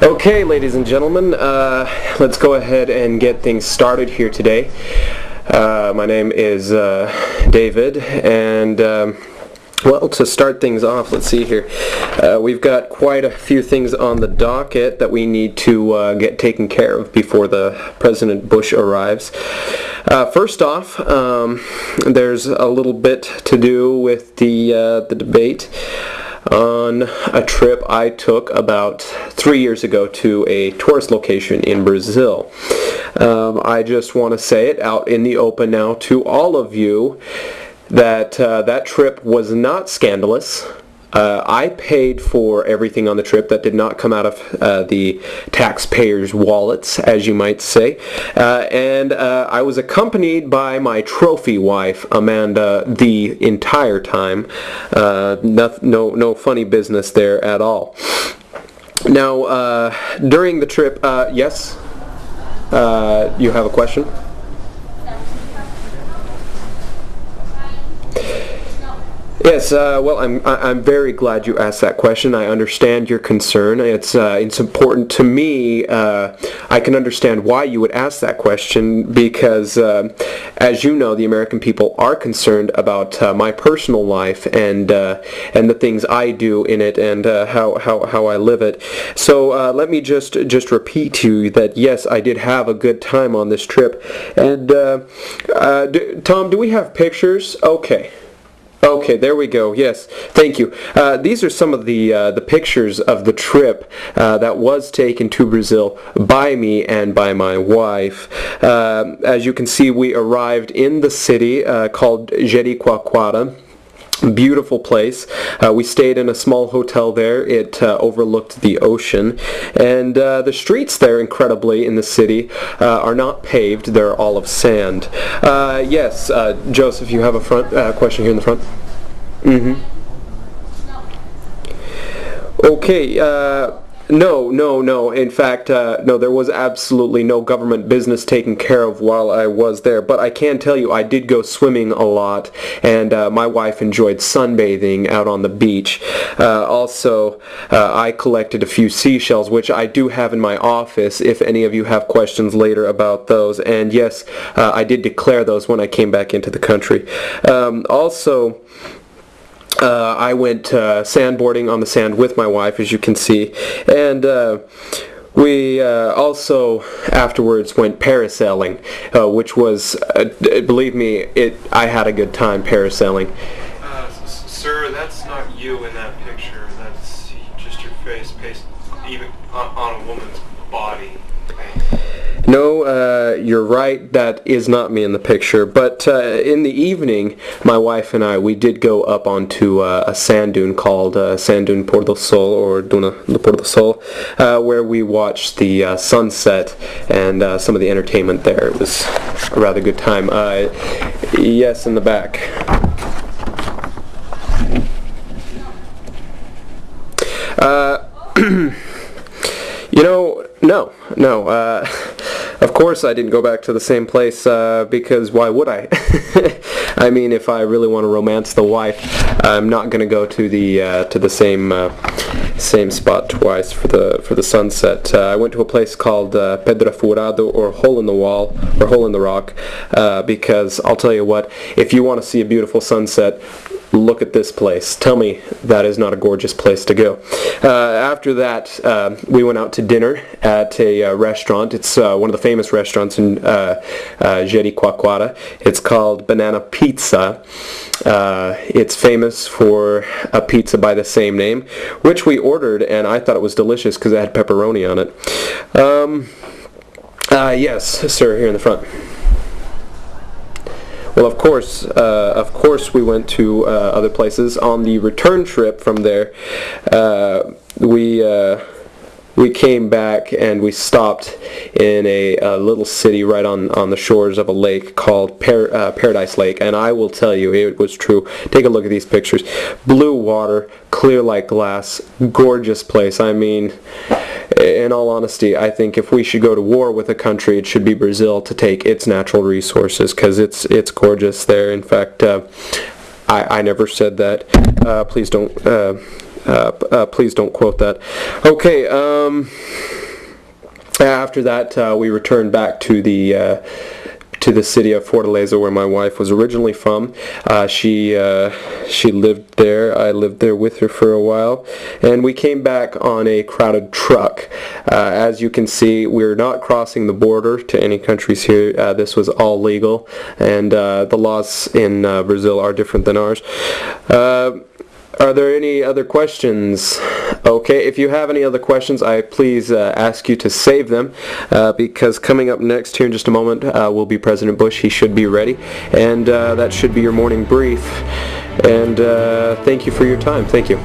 Okay, ladies and gentlemen, let's go ahead and get things started here today. My name is David, and well, to start things off, let's see here. We've got quite a few things on the docket that we need to get taken care of before the President Bush arrives. First off, there's a little bit to do with the debate on a trip I took about 3 years ago to a tourist location in Brazil. I just want to say it out in the open now to all of you that that trip was not scandalous. I paid for everything on the trip. That did not come out of the taxpayers' wallets, as you might say. And I was accompanied by my trophy wife, Amanda, the entire time. No funny business there at all. Now, during the trip, yes? You have a question? Yes, well, I'm very glad you asked that question. I understand your concern. It's important to me. I can understand why you would ask that question because, as you know, the American people are concerned about my personal life and the things I do in it and how I live it. So let me just repeat to you that yes, I did have a good time on this trip. And Tom, do we have pictures? Okay, there we go. Yes, thank you. These are some of the pictures of the trip that was taken to Brazil by me and by my wife. As you can see, we arrived in the city called Jericoacoara. Beautiful place. We stayed in a small hotel there. It overlooked the ocean, and the streets there, incredibly, in the city are not paved. They're all of sand. Yes, Joseph, you have a question here in the front. Okay. No. In fact, no, there was absolutely no government business taken care of while I was there. But I can tell you I did go swimming a lot, and my wife enjoyed sunbathing out on the beach. Also, I collected a few seashells, which I do have in my office if any of you have questions later about those. And yes, I did declare those when I came back into the country. Also, I went sandboarding on the sand with my wife, as you can see, and we also afterwards went parasailing, which was, believe me, I had a good time parasailing. Sir, that's not you in that picture. That's just your face pasted even on a woman's body. No, you're right, that is not me in the picture, but in the evening, my wife and we did go up onto a sand dune called Sand Dune Pôr do Sol, or Duna do Pôr do Sol, where we watched the sunset and some of the entertainment there. It was a rather good time. Yes, in the back. No. Of course I didn't go back to the same place because why would I? I mean, if I really want to romance the wife, I'm not going to go to the same spot twice for the sunset. I went to a place called Pedra Furado, or Hole in the Wall, or Hole in the Rock, because I'll tell you what, if you want to see a beautiful sunset, look at this place. Tell me that is not a gorgeous place to go. After that, we went out to dinner at a restaurant. It's one of the famous restaurants in Jericoacoara. It's called Banana Pizza. It's famous for a pizza by the same name, which we ordered, and I thought it was delicious because it had pepperoni on it. Yes, sir, here in the front. Well, of course, we went to other places. On the return trip from there, we came back and we stopped in a little city right on the shores of a lake called Paradise Lake, and I will tell you, it was true. Take a look at these pictures. Blue water, clear like glass, gorgeous place. I mean, in all honesty, I think if we should go to war with a country, it should be Brazil to take its natural resources, because it's gorgeous there. In fact, I never said that. Please don't Please don't quote that. Okay. After that, we returned back to the city of Fortaleza, where my wife was originally from. She lived there. I lived there with her for a while, and we came back on a crowded truck. As you can see, we're not crossing the border to any countries here. This was all legal, and the laws in Brazil are different than ours. Are there any other questions? Okay, if you have any other questions, I please ask you to save them, because coming up next here in just a moment will be President Bush. He should be ready, and that should be your morning brief. And thank you for your time. Thank you.